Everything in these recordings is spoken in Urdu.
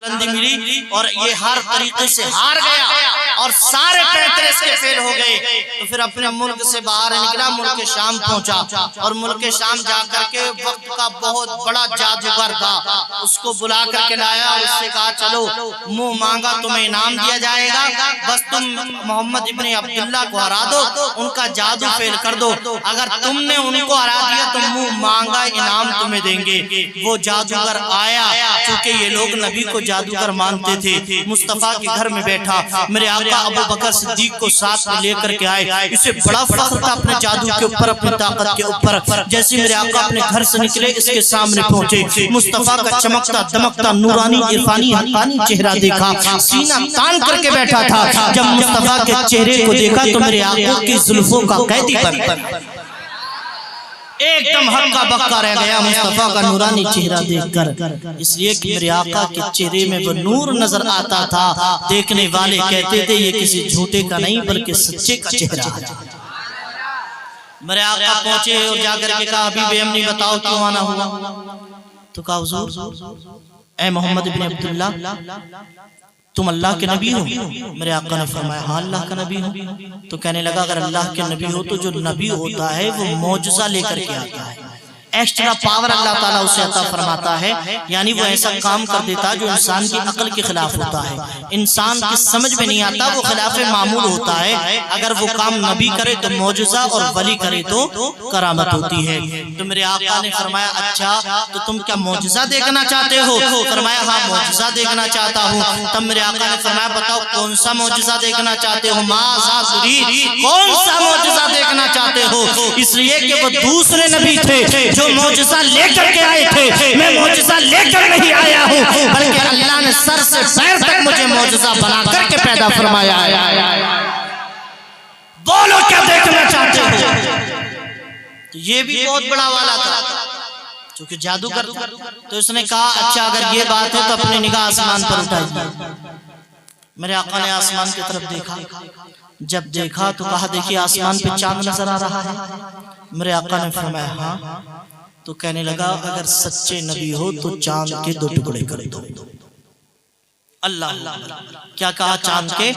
بلندی ملی اور یہ ہر طریقے سے ہار گیا اور سارے پیترے اس کے فیل ہو گئے، تو پھر اپنے ملک سے باہر نکلا، ملک شام پہنچا اور ملک شام جا کر کے وقت کا بہت بڑا جادوگر تھا، اس کو بلا کر کے لایا اور اس سے کہا چلو منہ مانگا تمہیں انعام دیا جائے گا، بس تم محمد ابن عبداللہ کو ہرا دو، ان کا جادو فیل کر دو، اگر تم نے ان کو ہرا دیا تو منہ مانگا انعام تمہیں دیں گے۔ وہ جادوگر آیا، چونکہ یہ لوگ نبی کو جادوگر مانتے تھے، مصطفیٰ کے گھر میں بیٹھا، میرے آقا ابو بکر صدیق کو ساتھ میں لے کر کے آئے، اسے بڑا فخر تھا اپنے جادو کے اوپر، اپنی طاقت کے اوپر۔ جیسے میرے آقا اپنے گھر سے نکلے اس کے سامنے پہنچے، مصطفیٰ کا چمکتا دمکتا نورانی عرفانی حقانی چہرہ دیکھا، سینہ تان کر کے بیٹھا تھا، جب مصطفیٰ کے چہرے کو دیکھا تو میرے آقا کی زلفوں کا قیدی بن ایک دم ہکا بکا رہ گیا مصطفیٰ کا نورانی چہرہ دیکھ کر، اس لیے کہ میرے آقا کے چہرے میں وہ نور نظر آتا تھا، دیکھنے والے کہتے تھے یہ کسی جھوٹے کا نہیں بلکہ سچے کا چہرہ ہے۔ میرے آقا پہنچے اور جا کر کے کہا حبیب امنی بتاؤ کیوں آنا ہوا؟ تو کہا حضور اے محمد ابن عبداللہ تم اللہ کے نبی ہو؟ میرے آقا نے فرمایا ہاں اللہ کا نبی ہوں۔ تو کہنے لگا اگر اللہ کے نبی ہو تو جو نبی ہوتا ہے وہ معجزہ لے کر کے آتا ہے، ایکسٹرا پاور اللہ تعالیٰ اسے عطا فرماتا ہے، یعنی وہ ایسا کام کر دیتا جو انسان کی عقل کے خلاف ہوتا ہے، انسان کی سمجھ میں نہیں آتا، وہ خلاف معمول ہوتا ہے، اگر وہ کام نبی کرے تو معجزہ اور ولی کرے تو کرامت ہوتی ہے۔ تو میرے آقا نے فرمایا اچھا تو تم کیا معجزہ دیکھنا چاہتے ہو؟ فرمایا ہاں معجزہ دیکھنا چاہتا ہوں۔ تب میرے آقا نے فرمایا بتاؤ کون سا معجزہ دیکھنا چاہتے ہو؟ ماذا تريد، کون سا معجزہ دیکھنا چاہتے ہو؟ اس لیے کہ وہ دوسرے نبی تھے جو معجزہ لے کر کے آئے تھے، میں معجزہ لے کر نہیں آیا ہوں بلکہ اللہ نے سر سے پیر تک مجھے معجزہ بنا کر کے پیدا فرمایا ہے۔ بولو کیا دیکھنا چاہتے ہو؟ تو یہ بھی بہت بڑا والا تھا چونکہ جادوگر تھا، تو اس نے کہا اچھا اگر یہ بات ہے تو اپنی نگاہ آسمان پر اٹھائیے۔ میرے آقا نے آسمان کی طرف دیکھا، جب دیکھا تو کہا دیکھیے آسمان پہ چاند نظر آ رہا ہے؟ میرے آقا نے فرمایا ہاں۔ تو کہنے لگا اگر سچے نبی ہو تو چاند کے دو ٹکڑے کر دو۔ اللہ کیا کہا؟ چاند کے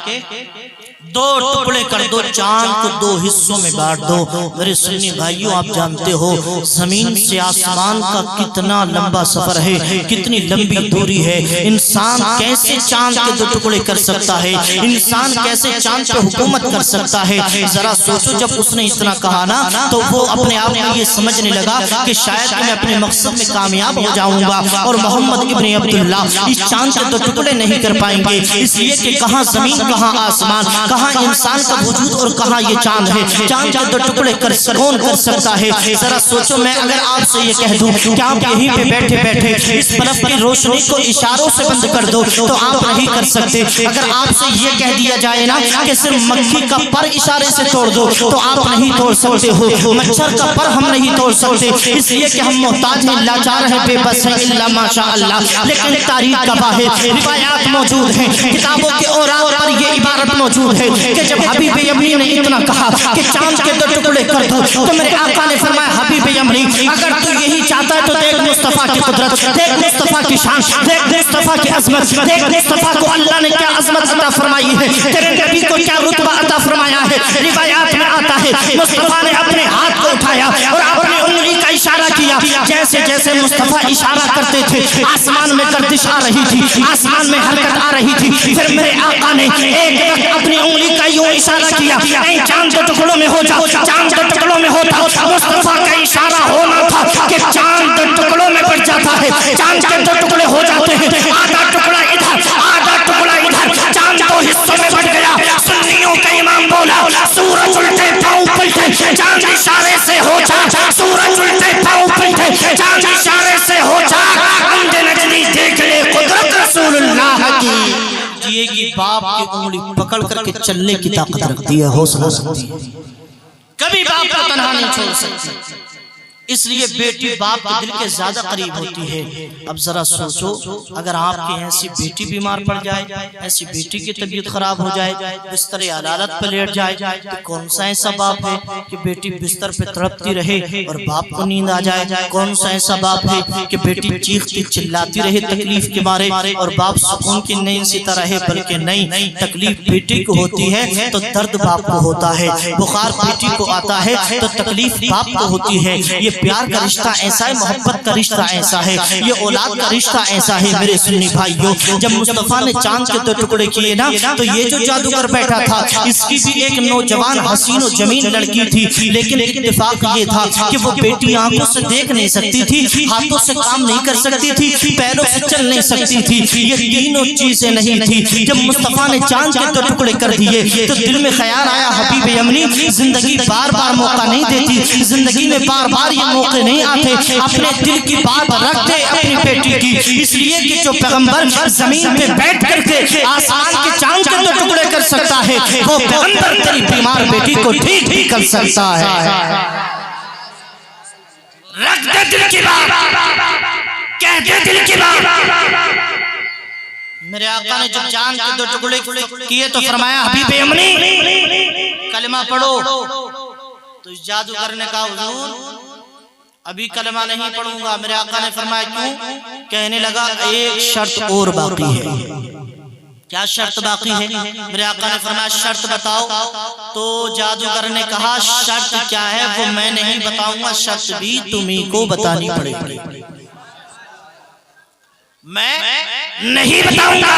دو ٹکڑے کر دو، چاند کو دو حصوں میں بانٹ دو۔ میرے سنی بھائیوں آپ جانتے ہو زمین سے آسمان کا کتنا لمبا سفر ہے، کتنی لمبی دوری ہے، انسان کیسے چاند کے دو ٹکڑے کر سکتا ہے، انسان کیسے چاند پہ حکومت کر سکتا ہے؟ ذرا سوچو جب اس نے اتنا کہا نا تو وہ اپنے آپ میں یہ سمجھنے لگا کہ شاید میں اپنے مقصد میں کامیاب ہو جاؤں گا اور محمد ابن عبداللہ اس چاند کے دو ٹکڑے نہیں کر پائیں گے، اس لیے کہ کہاں زمین کہاں آسمان، کہاں انسان کا وجود اور کہاں یہ چاند ہے، چاند کے دو ٹکڑے کون کر سکتا ہے؟ ذرا سوچو میں اگر آپ سے یہ کہہ دوں کہ آپ یہیں پہ بیٹھے بیٹھے اس بلب کی روشنی کو اشاروں سے بند کر دو تو آپ نہیں کر سکتے۔ اگر آپ سے یہ کہہ دیا جائے نا کہ صرف مکھی کا پر اشارے سے توڑ دو تو آپ نہیں توڑ سکتے ہو، مچھر کا پر ہم نہیں توڑ سکتے، اس لیے کہ ہم محتاج ہیں، لاچار ہیں، بے بس ہیں، الا ماشاء اللہ۔ لیکن تاریخ گواہ ہے، روایات موجود ہیں، کتابوں کے اوراق پر یہ عبارت موجود ہے کہ جب حبیب یمنی نے اتنا کہا کہ چاند کے دو ٹکڑے کر دو تو میرے آقا نے فرمایا حبیب یمنی اگر تو یہی چاہتا ہے تو دیکھ مصطفیٰ کی قدرت، دیکھ مصطفیٰ کی شان، دیکھ مصطفیٰ کی عظمت، دیکھ مصطفیٰ کو اللہ نے کیا عظمت عطا فرمائی ہے، تیرے نبی کو کیا رتبہ عطا فرمایا ہے۔ روایات میں آتا ہے مصطفیٰ نے اپنے ہاتھ کو اٹھایا اور اپنی انگلی کا اشارہ کیا، جیسے جیسے مصطفیٰ اشارہ کرتے تھے آسمان میں گردش آ رہی تھی، آسمان میں حرکت آ رہی تھی۔ پھر میرے آقا نے ایک وقت اپنی انگلی کا یوں اشارہ کیا اے چاند دو ٹکڑوں میں ہو جا، چاند دو ٹکڑوں میں ہوتا، مصطفیٰ کا اشارہ ہونا تھا کہ چاند دو ٹکڑوں میں بٹ جاتا ہے، چاند کے دو ٹکڑے ہو جاتے ہیں، آدھا ٹکڑا ادھر آدھا ٹکڑا ادھر، چاند دو حصوں میں بٹ گیا۔ سنیوں کا امام بولا سورج الٹے پاؤں پلٹے، چاند اشارے سے ہو جا، سورج الٹے پاؤں پلٹے، چاند اشارے سے ہو جا، اندھے نجلی دیکھ لے قدرت رسول اللہ کی۔ جیے کی باپ کی انگلی پکڑ کر کے چلنے کی طاقت رکھتی ہے، حوصلہ رکھتی ہے، کبھی باپ کو تنہا نہیں چھوڑ سکتی۔ اس لیے بیٹی باپ کے دل کے زیادہ قریب ہوتی ہے۔ اب ذرا سوچو اگر آپ کی ایسی بیٹی بیمار پڑ جائے، ایسی بیٹی کی طبیعت خراب ہو جائے، بستر عدالت پہ لیٹ جائے، تو کون سا ایسا باپ ہے کہ بیٹی بستر پہ تڑپتی رہے اور باپ کو نیند آ جائے؟ کون سا ایسا باپ ہے کہ بیٹی چیختی چلاتی رہے تکلیف کے مارے اور باپ سکون کی نیند سیتا رہے؟ بلکہ نہیں، تکلیف بیٹی کو ہوتی ہے تو درد باپ کو ہوتا ہے، بخار بیٹی کو آتا ہے تو تکلیف باپ کو ہوتی ہے۔ یہ پیار کا رشتہ ایسا ہے، محبت کا رشتہ ایسا ہے، یہ اولاد کا رشتہ ایسا ہے۔ میرے سنی بھائیوں، جب مصطفیٰ نے چاند کے 2 ٹکڑے کیے نا تو یہ جو جادوگر بیٹھا تھا اس کی بھی ایک نوجوان حسین و جمیل لڑکی تھی، لیکن اتفاق یہ تھا کہ وہ بیٹی آنکھوں سے دیکھ نہیں سکتی تھی، ہاتھوں سے کام نہیں کر سکتی تھی، پیروں سے چل نہیں سکتی تھی، یہ تینوں چیزیں نہیں تھی۔ جب مصطفیٰ نے چاند کے 2 ٹکڑے کر دیے تو دل میں خیال آیا حبیب یمنی زندگی بار بار موقع نہیں دیتی، زندگی میں بار بار یہ موقع نہیں آتے، اپنے دل کی بات رکھ دے اپنی بیٹی کی، اس لیے کہ جو پیغمبر زمین پہ بیٹھ کر کے آسمان کے چاند کے 2 ٹکڑے کر سکتا ہے، وہ پیغمبر تیری بیمار بیٹی کو ٹھیک بھی کر سکتا ہے۔ رکھ دے دل کی بات، کہہ دے دل کی بات۔ میرے آقا نے جب چاند کے 2 ٹکڑے کیے تو فرمایا حبیب یمنی کلمہ پڑھو، تو اس جادوگر نے کہا حضور ابھی کلمہ نہیں پڑھوں گا۔ میرے آقا نے فرمایا کیوں؟ کہنے لگا ایک شرط اور باقی ہے۔ کیا شرط باقی ہے؟ میرے آقا نے فرمایا شرط بتاؤ۔ تو جادوگر نے کہا شرط کیا ہے وہ میں نہیں بتاؤں گا، شرط بھی تمہیں کو بتانی پڑے گی، میں نہیں بتاؤں گا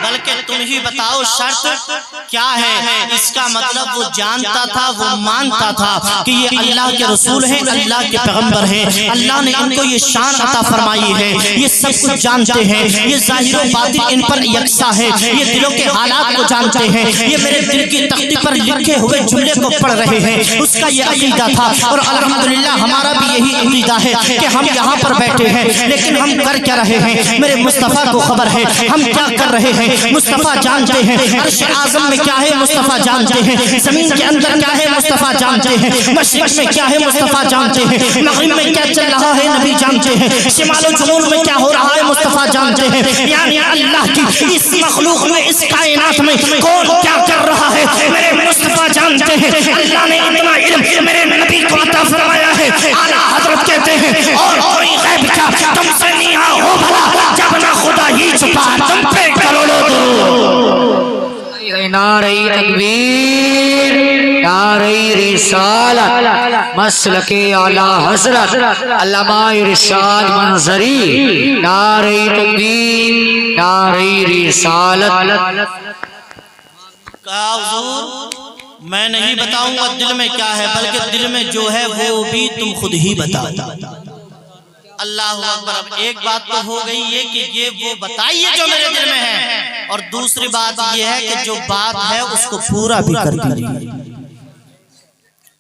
بلکہ تم ہی بتاؤ شرط کیا ہے۔ اس کا مطلب وہ جانتا تھا، وہ مانتا تھا کہ یہ اللہ کے رسول ہیں، اللہ کے پیغمبر ہیں، اللہ نے ان کو یہ شان عطا فرمائی ہے، یہ سب کچھ جانتے ہیں، یہ ظاہر و باطن ان پر یکساں ہے، یہ دلوں کے حالات کو جانتے ہیں، یہ میرے دل کی تختی پر لکھے ہوئے جملے کو پڑھ رہے ہیں۔ اس کا یہ عقیدہ تھا اور الحمدللہ ہمارا بھی یہی عقیدہ ہے کہ ہم یہاں پر بیٹھے ہیں لیکن ہم کر کیا رہے ہیں؟ میرے مصطفیٰ کو خبر ہے ہم کیا کر رہے ہیں، مصطفیٰ جانتے ہیں عرش اعظم میں کیا ہے، مصطفیٰ جانتے ہیں زمین کے اندر کیا ہے، مصطفیٰ جانتے ہیں مشرق میں کیا ہے، مصطفیٰ جانتے ہیں مغرب میں کیا چل رہا ہے، نبی جانتے ہیں شمال و جنوب میں کیا ہو رہا ہے، مصطفیٰ جانتے ہیں۔ یعنی اللہ کی اس مخلوق میں، اس کائنات میں کون کیا کر رہا ہے میرے مصطفیٰ جانتے ہیں۔ اللہ نے اتنا علم میرے نبی کو عطا فرمایا ہے، اعلیٰ حضرت کہتے ہیں اور کوئی غیب کا تم سے نہیں ہو بھلا جب نہ خدا ہی چھپا تم پہ کروڑوں دو۔ نعرہ تکبیر، نعرہ رسالت، مسلک اعلیٰ حضرت علامہ ارشاد منظری، نعرہ تکبیر، نعرہ رسالت۔ کہا حضور میں نہیں بتاؤں گا دل میں کیا ہے، بلکہ دل میں جو ہے وہ بھی تم خود ہی بتاؤ۔ اللہ اکبر۔ اب ایک بات تو ہو گئی یہ کہ یہ وہ بتائیے جو میرے دل میں ہے، اور دوسری بات یہ ہے کہ جو بات ہے اس کو پورا بھی کر دیجیے۔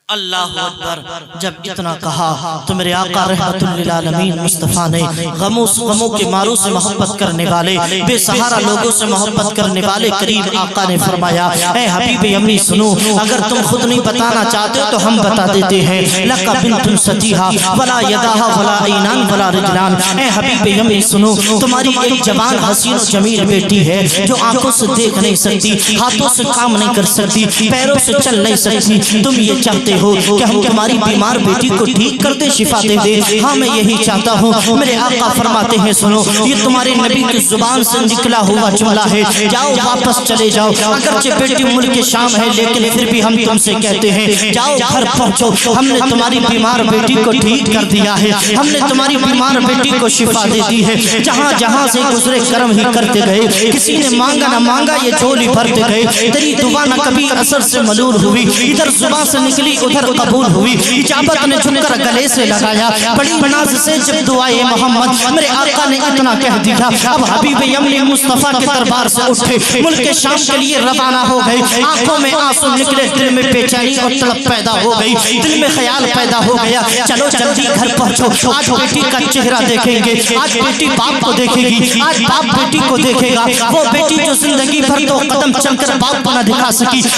اللہ اکبر۔ جب اتنا کہا تو میرے آقا رحمت للعالمین مصطفیٰ نے غموں کے ماروں سے محبت کرنے والے، بے سہارا لوگوں سے محبت کرنے والے قریب آقا نے فرمایا اے حبیب یمنی سنو، اگر تم خود نہیں بتانا چاہتے تو ہم بتا دیتے ہیں۔ لَقَ بِنْتٌ سَتِيهَا وَلَا يَدَاهَا وَلَا عَيْنَانِ وَلَا رِجْلَانِ۔ اے حبیب یمنی سنو، تمہاری ایک جوان حسین و جمیل بیٹی ہے جو آنکھوں سے دیکھ نہیں سکتی، ہاتھوں سے کام نہیں کر سکتی، پیروں سے چل نہیں سکتی۔ تم یہ چاہتے ہو کہ ہم تمہاری بیمار بیٹی کو ٹھیک کر دے، شفا دے دے؟ ہاں میں یہی چاہتا ہوں۔ میرے آقا فرماتے ہیں سنو، یہ تمہارے نبی کی زبان سے نکلا ہوا جملہ ہے، جاؤ واپس چلے جاؤ۔ اگرچہ بیٹی ملک شام ہے لیکن پھر بھی ہم تم سے کہتے ہیں جاؤ گھر پہنچو، ہم نے تمہاری بیمار بیٹی کو ٹھیک کر دیا ہے، ہم نے تمہاری بیمار بیٹی کو شفا دے دی ہے۔ جہاں جہاں سے گزرے کرم ہی کرتے گئے، کسی نے مانگا نہ مانگا یہ جھولی بھرتے گئے۔ تیری دعا نہ کبھی اثر سے ملول ہوئی، ادھر زبان سے نکلی ادھر قبول ہوئی۔ اجابت نے جھک کر گلے سے لگایا، بڑی ناز سے جب دعائے محمد میرے آقا نے اتنا کہہ دیا، اب حبیب یمنی مصطفیٰ کے دربار سے اٹھے، ملک شام کے لیے روانہ ہو گئے۔ آنکھوں میں آنسو نکلے، دل میں بے چینی اور تڑپ پیدا ہو گئی، دل میں خیال پیدا ہو گیا چلو جلدی گھر پہنچو، آج بیٹی کا چہرہ دیکھیں گے، آج بیٹی باپ کو دیکھے گی، آج باپ بیٹی کو دیکھے گا۔ وہ بیٹی جو زندگی بھر تو قدم چل کر باپ کو نہ دکھا سکی،